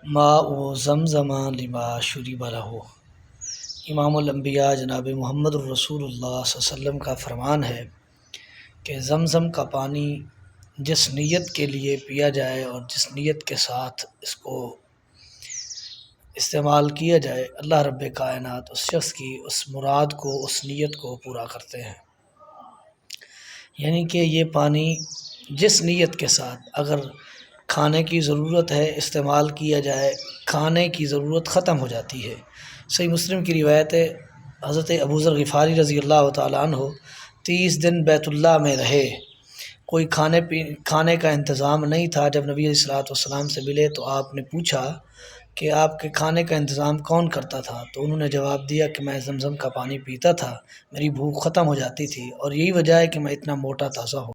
ماء زمزم لما شرب لہ۔ امام الانبیاء جناب محمد الرسول اللہ صلی اللہ علیہ وسلم کا فرمان ہے کہ زمزم کا پانی جس نیت کے لیے پیا جائے اور جس نیت کے ساتھ اس کو استعمال کیا جائے، اللہ رب کائنات اس شخص کی اس مراد کو، اس نیت کو پورا کرتے ہیں۔ یعنی کہ یہ پانی جس نیت کے ساتھ، اگر کھانے کی ضرورت ہے استعمال کیا جائے، کھانے کی ضرورت ختم ہو جاتی ہے۔ صحیح مسلم کی روایت ہے، حضرت ابوذر غفاری رضی اللہ تعالیٰ عنہ 30 دن بیت اللہ میں رہے، کوئی کھانے کا انتظام نہیں تھا۔ جب نبی علیہ الصلوۃ والسلام سے ملے تو آپ نے پوچھا کہ آپ کے کھانے کا انتظام کون کرتا تھا؟ تو انہوں نے جواب دیا کہ میں زمزم کا پانی پیتا تھا، میری بھوک ختم ہو جاتی تھی اور یہی وجہ ہے کہ میں اتنا موٹا تازہ ہوں۔